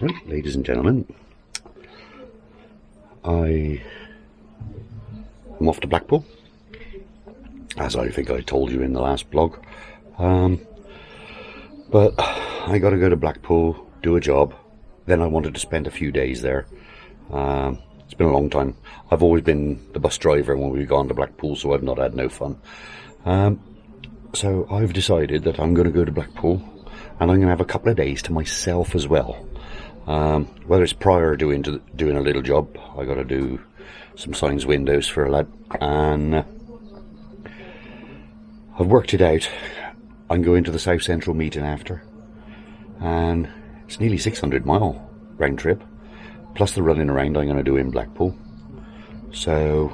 Right, ladies and gentlemen, I am off to Blackpool, as I think I told you in the last blog. But I got to go to Blackpool, do a job. Then I wanted to spend a few days there. It's been a long time. I've always been the bus driver when we've gone to Blackpool, so I've not had no fun. So I've decided that I'm going to go to Blackpool, and I'm going to have a couple of days to myself as well. Whether it's prior doing a little job, I got to do some signs windows for a lad, and I've worked it out. I'm going to the South Central meeting after, and it's nearly 600 mile round trip, plus the running around I'm going to do in Blackpool. So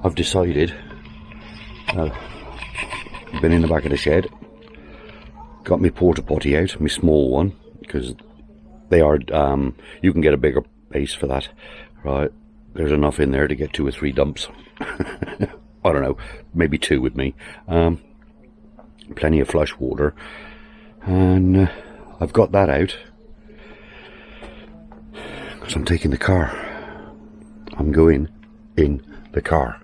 I've decided, I've been in the back of the shed, got my porta potty out, my small one, because they are, you can get a bigger base for that, right? There's enough in there to get 2 or 3 dumps. I don't know, maybe 2 with me. Plenty of flush water, and I've got that out because I'm taking the car. I'm going in the car.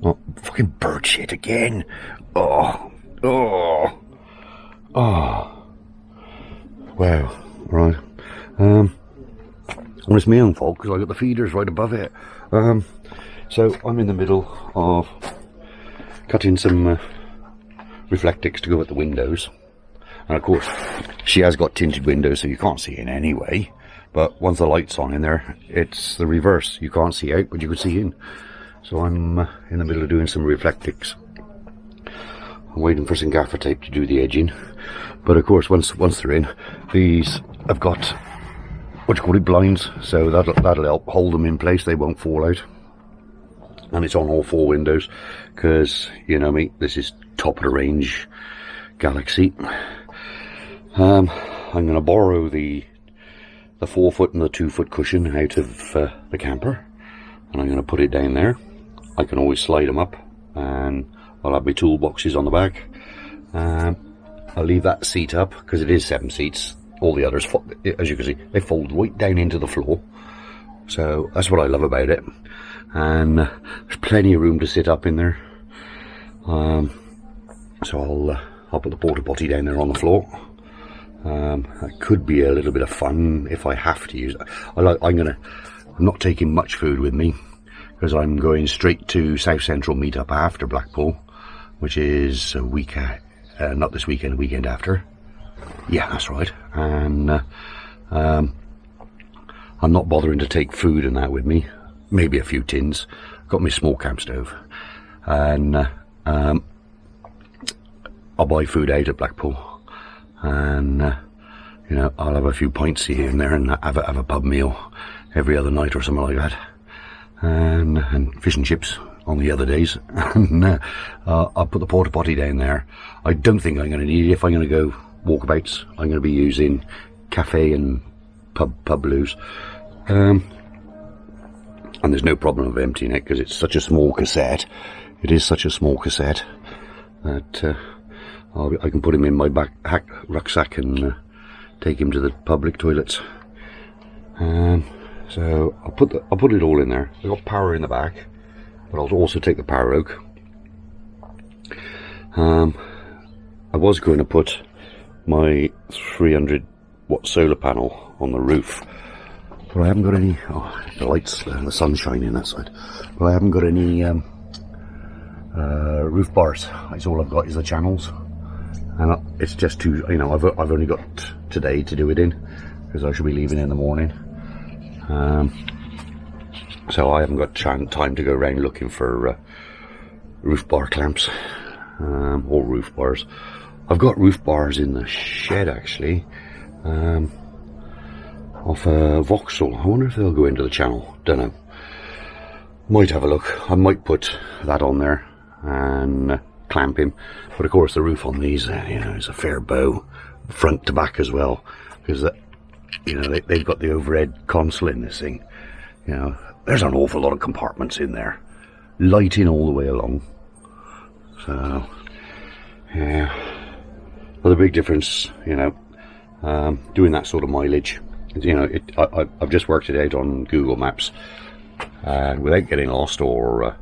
Oh, fucking bird shit again. Oh. Wow. Right. Well, it's my own fault because I got the feeders right above it. So I'm in the middle of cutting some reflectix to go at the windows, and of course she has got tinted windows, so you can't see in anyway. But once the light's on in there, it's the reverse. You can't see out, but you can see in. So I'm in the middle of doing some reflectix. I'm waiting for some gaffer tape to do the edging. But of course, once they're in, these have got what you call it, blinds, so that'll help hold them in place. They won't fall out. And it's on all 4 windows, because you know me, this is top of the range Galaxy. I'm going to borrow the 4-foot and the 2-foot cushion out of the camper, and I'm going to put it down there. I can always slide them up, and I'll have my toolboxes on the back. I'll leave that seat up because it is 7 seats. All the others, as you can see, they fold right down into the floor. So that's what I love about it, and there's plenty of room to sit up in there. So I'll put the porta potty down there on the floor. That could be a little bit of fun if I have to use it. I'm not taking much food with me because I'm going straight to South Central meetup after Blackpool, which is a week, not this weekend, the weekend after. Yeah, that's right. And I'm not bothering to take food and that with me. Maybe a few tins. Got my small camp stove, and I'll buy food out at Blackpool, and you know, I'll have a few pints here and there, and have a pub meal every other night or something like that, and fish and chips on the other days. And I'll put the porta potty down there. I don't think I'm going to need it. If I'm going to go walkabouts, I'm going to be using cafe and pub blues, and there's no problem of emptying it because it's such a small cassette. It is such a small cassette that I can put him in my back rucksack and take him to the public toilets. So I'll put it all in there. I've got power in the back, but I'll also take the power out. I was going to put my 300 watt solar panel on the roof, but I haven't got any. Oh, the lights, the sun's shining that side. But I haven't got any roof bars. That's all I've got is the channels, and it's just too. You know, I've only got today to do it in because I should be leaving in the morning. So I haven't got time to go around looking for roof bar clamps or roof bars. I've got roof bars in the shed actually, off a Vauxhall. I wonder if they'll go into the channel. Don't know. Might have a look. I might put that on there and clamp him. But of course the roof on these, you know, is a fair bow, front to back as well, because you know, they've got the overhead console in this thing. You know, there's an awful lot of compartments in there, lighting all the way along. So yeah, well, the big difference, you know, doing that sort of mileage You know, I've just worked it out on Google Maps, and without getting lost or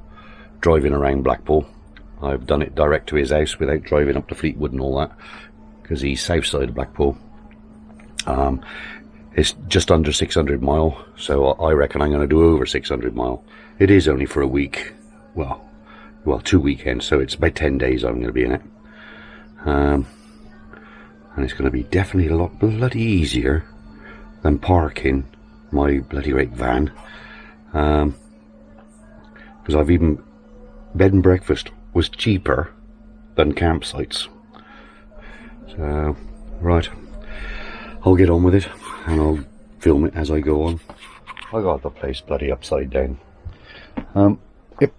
driving around Blackpool, I've done it direct to his house without driving up to Fleetwood and all that, because he's south side of Blackpool. It's just under 600 mile, so I reckon I'm going to do over 600 mile. It is only for a week, well 2 weekends, so it's about 10 days I'm going to be in it. And it's going to be definitely a lot bloody easier than parking my bloody right van, because I've even, bed and breakfast was cheaper than campsites. So right, I'll get on with it and I'll film it as I go on. I got the place bloody upside down. Yep,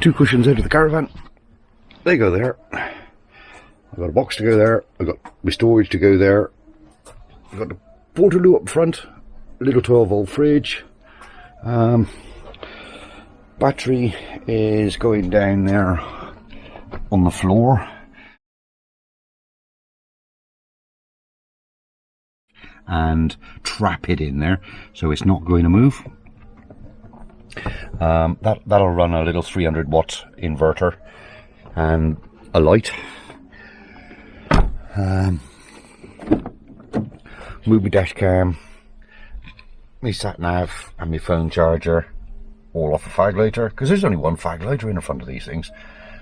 2 cushions out of the caravan, they go there. I've got a box to go there, I've got my storage to go there, I've got the Portaloo up front, a little 12-volt fridge. Battery is going down there on the floor. And trap it in there so it's not going to move. That'll run a little 300-watt inverter and a light. Move my dash cam, my sat nav and my phone charger all off a fag lighter, because there's only one fag lighter in the front of these things,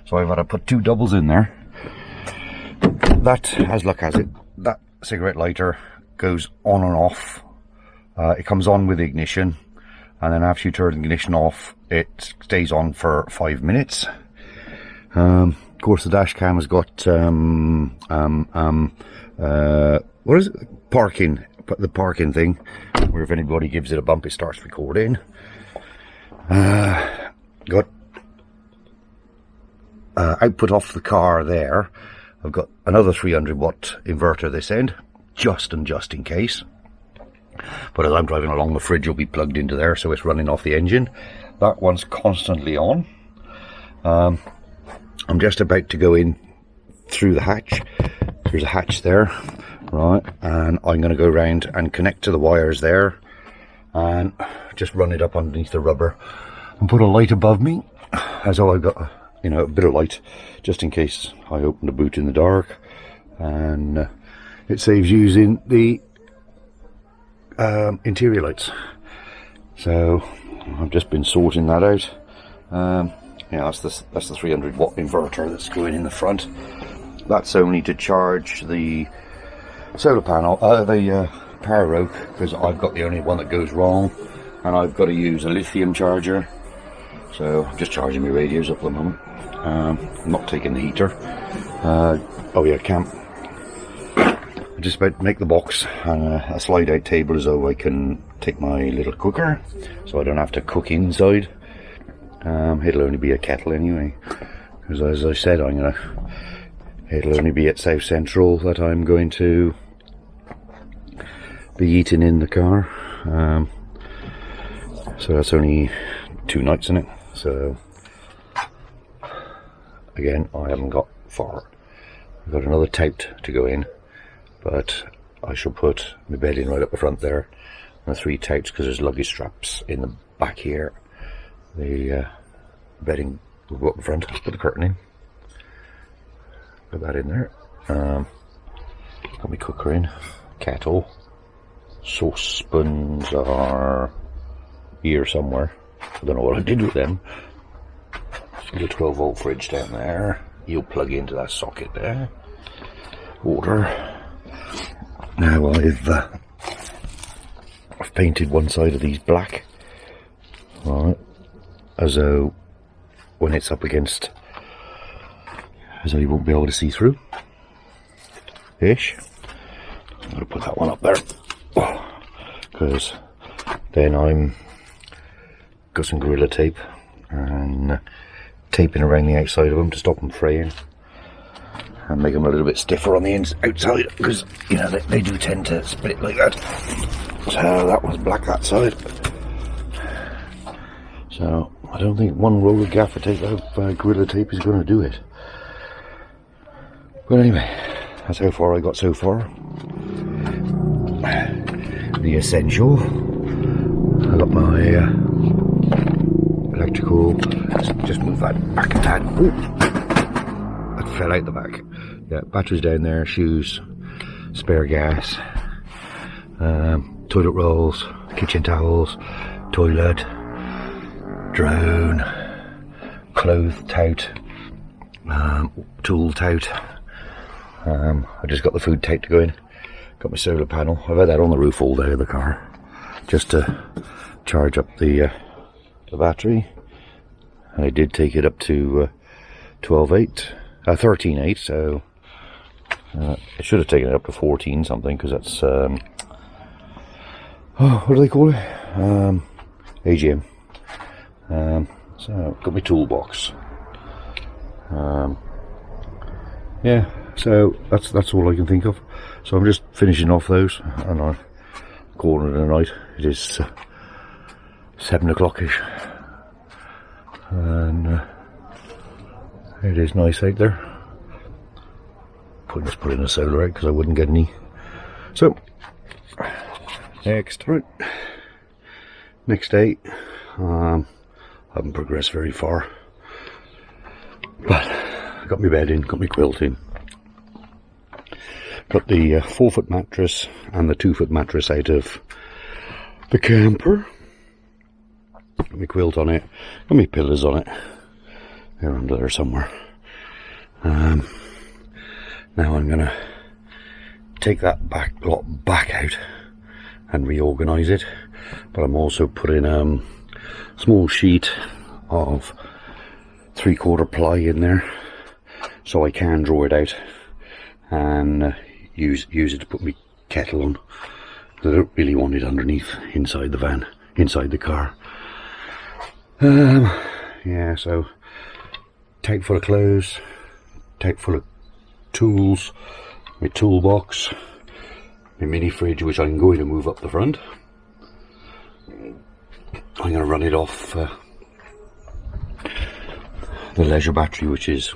so I've had to put 2 doubles in there. That, as luck has it, that cigarette lighter goes on and off. It comes on with the ignition, and then after you turn the ignition off it stays on for 5 minutes. Of course the dash cam has got what is it? The parking thing, where if anybody gives it a bump it starts recording. Got output off the car there. I've got another 300-watt inverter this end, just in case. But as I'm driving along, the fridge will be plugged into there, so it's running off the engine. That one's constantly on. I'm just about to go in through the hatch. There's a hatch there, right, and I'm going to go around and connect to the wires there and just run it up underneath the rubber and put a light above me, as though I've got, you know, a bit of light just in case I open the boot in the dark, and it saves using the interior lights. So I've just been sorting that out. Yeah, that's the 300-watt inverter that's going in the front. That's only to charge the solar panel, the power oak, because I've got the only one that goes wrong, and I've got to use a lithium charger. So I'm just charging my radios up at the moment. I'm not taking the heater. Oh yeah, camp. I'm just about to make the box and a slide out table so I can take my little cooker, so I don't have to cook inside. It'll only be a kettle anyway, because as I said, it'll only be at South Central that I'm going to be eating in the car. So that's only 2 nights in it. So again, I haven't got far. I've got another tout to go in, but I shall put my bed in right up the front there, and 3 touts because there's luggage straps in the back here. The bedding will go up the front. Put the curtain in. Put that in there. Got my cooker in. Kettle. Saucepans are here somewhere. I don't know what I did with them. The 12-volt fridge down there. You'll plug into that socket there. Water. Now I've painted one side of these black. Right. As though when it's up against, as though you won't be able to see through. Ish. I'm going to put that one up there, because then I'm got some Gorilla tape and taping around the outside of them to stop them fraying and make them a little bit stiffer on the outside, because you know they do tend to split like that. So that was black that side. So I don't think one roll of gaffer tape of Gorilla tape is going to do it. But anyway, that's how far I got so far. the essential. I got my electrical. Just move that back a tad. Ooh, that fell out the back. Yeah, batteries down there, shoes, spare gas, toilet rolls, kitchen towels, toilet, drone, clothes tout, tool tout. I just got the food tout to go in. Got my solar panel. I've had that on the roof all day of the car, just to charge up the battery. And I did take it up to 13.8. So I should have taken it up to 14 something, because that's what do they call it? AGM. So got my toolbox. Yeah. So that's all I can think of. So I'm just finishing off those, and I'm calling it a night. It is 7 o'clock-ish, and it is nice out there. Just put in a solar out because I wouldn't get any. So next day, I haven't progressed very far, but I got my bed in, got my quilt in. Got the 4-foot mattress and the 2-foot mattress out of the camper. Got my quilt on it. Got my pillows on it. They're under there somewhere. Now I'm going to take that lot back out and reorganise it. But I'm also putting a small sheet of 3/4 ply in there, so I can draw it out and use it to put my kettle on. I don't really want it underneath inside the van, inside the car. Yeah, so tank full of clothes, tank full of tools, my toolbox, my mini fridge, which I'm going to move up the front. I'm going to run it off the leisure battery, which is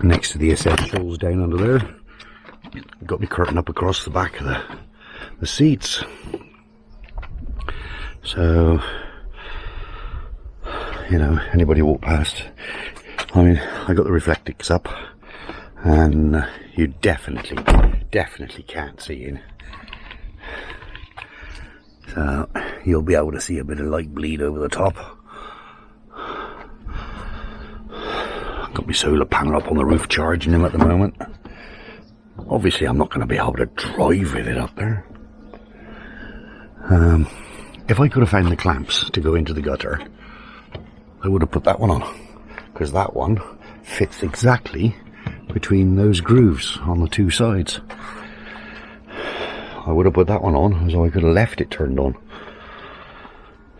next to the essentials down under there. Got me curtain up across the back of the seats. So, you know, anybody walk past, I mean, I got the reflectix up, and you definitely can't see in. So you'll be able to see a bit of light bleed over the top. Got my solar panel up on the roof charging him at the moment. Obviously I'm not going to be able to drive with it up there. If I could have found the clamps to go into the gutter, I would have put that one on, because that one fits exactly between those grooves on the two sides. I would have put that one on, so I could have left it turned on.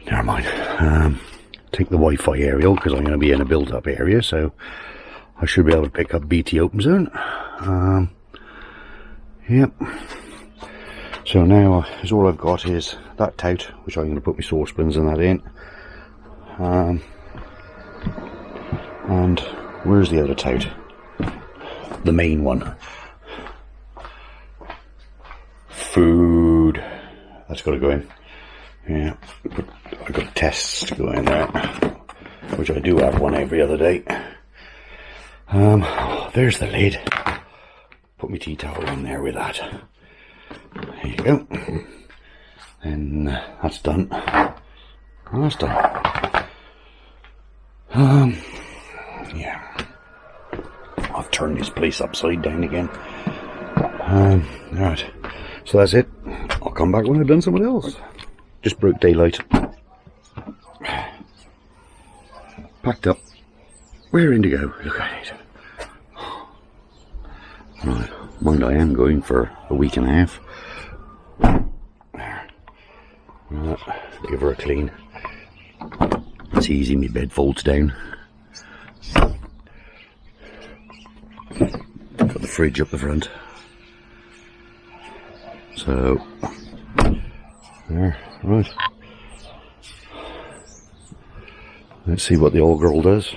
Never mind. Take the Wi-Fi aerial, because I'm going to be in a built-up area, so I should be able to pick up BT Open Zone. Yep. So now all I've got is that tout, which I'm going to put my saucepans and that in. And where's the other tout? The main one. Food. That's got to go in. Yeah. I've got tests to go in there, which I do have one every other day. There's the lid. Put my tea towel in there with that. There you go. And that's done. And that's done. Yeah. I've turned this place upside down again. Alright. So that's it. I'll come back when I've done something else. Just broke daylight. Packed up. Raring to go. Look at it. Right. Mind I am going for a week and a half. Right. Give her a clean. It's easy, my bed folds down. Got the fridge up the front. So, there, right. Let's see what the old girl does.